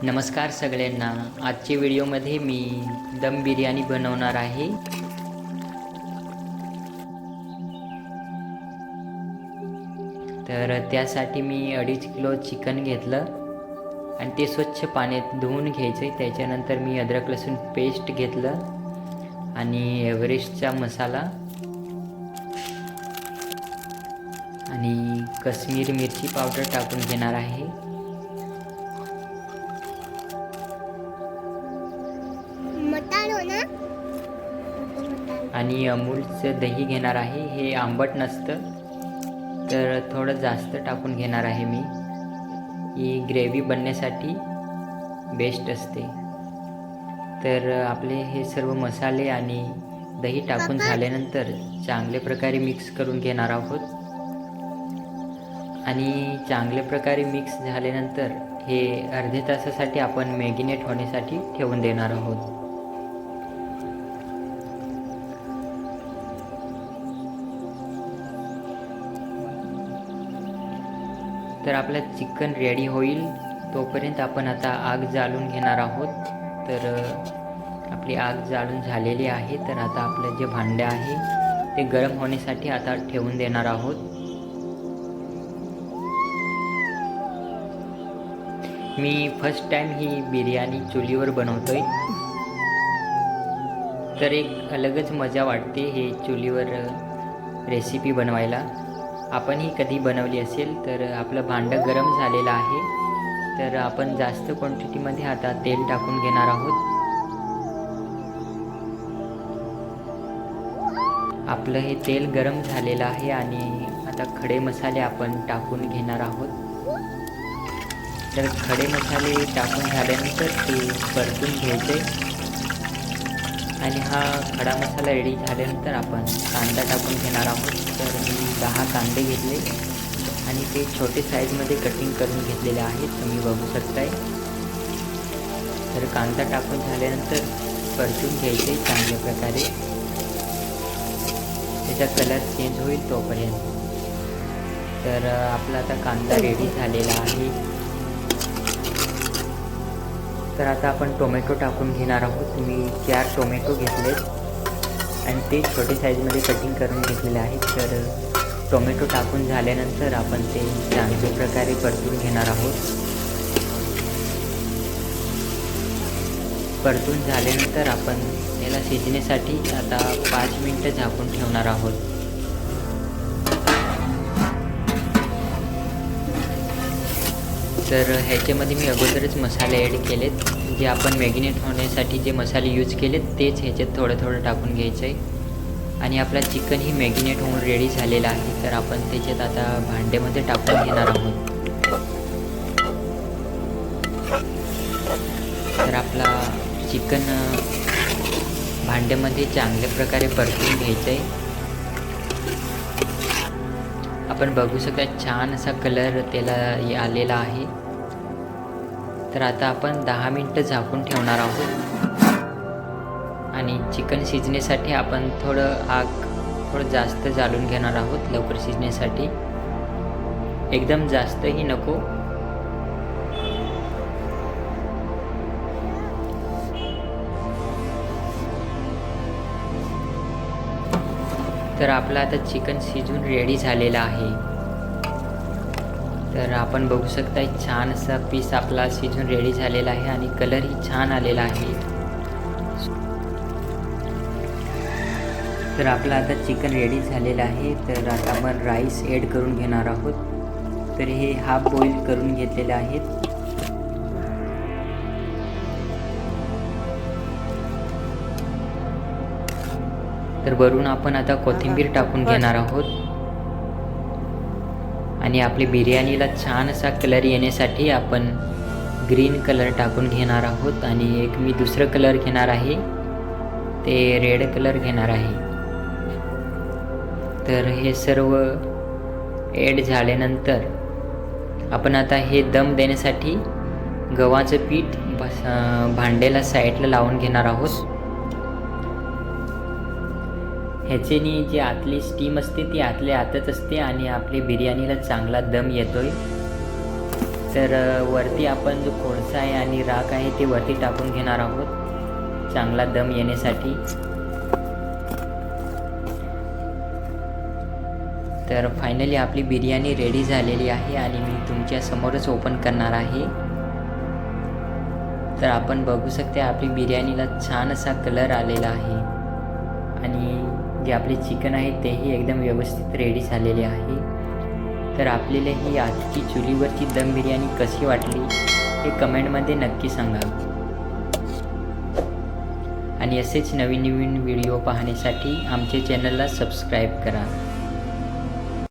नमस्कार सगळ्यांना. आजच्या व्हिडिओमध्ये मी दम बिर्याणी बनवणार आहे. तर त्यासाठी मी 2.5 किलो चिकन घेतलं आणि ते स्वच्छ पाण्यात धुवून घ्यायचे. त्याच्यानंतर मी अद्रक लसूण पेस्ट घेतलं आणि एव्हरेस्टचा मसाला आणि काश्मीरी मिरची पावडर टाकून घेणार आहे. आणि अमूलचं दही घेणार आहे. हे आंबट नसतं तर थोडं जास्त टाकून घेणार आहे मी. ही ग्रेव्ही बनण्यासाठी बेस्ट असते. तर आपले हे सर्व मसाले आणि दही टाकून झाल्यानंतर चांगल्या प्रकारे मिक्स करून घेणार आहोत. आणि चांगल्या प्रकारे मिक्स झाल्यानंतर हे अर्ध्या तासासाठी आपण मॅरिनेट होण्यासाठी ठेवून देणार आहोत. तर आपलं चिकन रेडी होईल तोपर्यंत आपण आता आग जाळून घेणार आहोत. तर आपली आग जाळून झालेली आहे. तर आता आपलं जे भांडं आहे ते गरम होण्यासाठी आता ठेवून देणार आहोत. मी फर्स्ट टाइम ही बिर्याणी चुलीवर बनवतोय. तर एक अलगच मजा वाटते हे चुलीवर रेसिपी बनवायला. आपणही कधी बनवली असेल. तर आपलं भांडं गरम झालेलं आहे. तर आपण जास्त क्वांटिटीमध्ये आता तेल टाकून घेणार आहोत. आपलं हे तेल गरम झालेलं आहे आणि आता खडे मसाले आपण टाकून घेणार आहोत. तर खडे मसाले टाकून झाल्यानंतर ते परतून घ्यायचे. आणि हा खडा मसाला रेडी झाल्यानंतर आपण कांदा टाकून घेणार आहोत. तर मी 10 कांदे घेतले आणि ते छोटे साईजमध्ये कटिंग करून घेतलेले आहेत. तुम्ही बघू शकताय. तर कांदा टाकून झाल्यानंतर परतून घ्यायचे चांगल्या प्रकारे. त्याचा कलर चेंज होईल तोपर्यंत. तर आपला आता कांदा रेडी झालेला आहे. तर आता आपण टोमॅटो टाकून घेणार आहोत. मी 4 टोमॅटो घेतलेत आणि ते छोटे साईजमध्ये कटिंग करून घेतलेले आहेत. तर टोमॅटो टाकून झाल्यानंतर आपण ते चांगल्या प्रकारे परतून घेणार आहोत. परतून झाल्यानंतर आपण याला शिजण्यासाठी आता 5 मिनिटं झाकून ठेवणार आहोत. तर ह्याच्यामध्ये मी अगोदरच मसाले ॲड केलेत. जे आपण मॅरिनेट होण्यासाठी जे मसाले यूज केलेत तेच ह्याच्यात थोडं थोडं टाकून घ्यायचं आहे. आणि आपला चिकन ही मॅरिनेट होऊन रेडी झालेला आहे. तर आपण त्याच्यात आता भांड्यामध्ये टाकून घेणार आहोत. तर आपला चिकन भांड्यामध्ये चांगल्या प्रकारे परतून घ्यायचं आहे. आपण बघू शकता छान असा कलर त्याला आलेला आहे. तर आता आपण 10 मिनिटं झाकून ठेवणार आहोत. आणि चिकन शिजण्यासाठी आपण थोडं जास्त जाळून घेणार आहोत लवकर शिजण्यासाठी. एकदम जास्तही नको. तर आपलं आता चिकन शिजून रेडी झालेलं आहे. तर आपण बघू शकता छान असा पीस आपला शिजून रेडी झालेला आहे आणि कलरही छान आलेला आहे. तर आपलं आता चिकन रेडी झालेलं आहे. तर आता आपण राईस ॲड करून घेणार आहोत. तर हे हाफ बॉईल करून घेतलेले आहेत. तर वरून आपण आता कोथिंबीर टाकून घेणार आहोत. आणि आपली बिर्याणीला छान असा कलर येण्यासाठी आपण ग्रीन कलर टाकून घेणार आहोत. आणि एक मी दुसरं कलर घेणार आहे ते रेड कलर घेणार आहे. तर हे सर्व ॲड झाल्यानंतर आपण आता हे दम देण्यासाठी गव्हाचं पीठ भांड्याला साईडला लावून घेणार आहोत. ह्याच्यानी जी आतली स्टीम असते ती आतल्या आतच असते आणि आपली बिर्याणीला चांगला दम येतोय. तर वरती आपण जो कोळसा आहे आणि राख आहे ते वरती टाकून घेणार आहोत चांगला दम येण्यासाठी. तर फायनली आपली बिर्याणी रेडी झालेली आहे आणि मी तुमच्या समोरच ओपन करणार आहे. तर आपण बघू शकता आपली बिर्याणीला छान असा कलर आलेला आहे आणि जे आपले चिकन आहे तेही एकदम व्यवस्थित रेडी झालेले आहे. तर आपल्याला ही आजची चुलीवरची दम बिर्याणी कशी वाटली हे कमेंटमध्ये नक्की सांगा आणि असेच नवीन नवीन व्हिडिओ पाहण्यासाठी आमच्या चॅनलला सबस्क्राईब करा.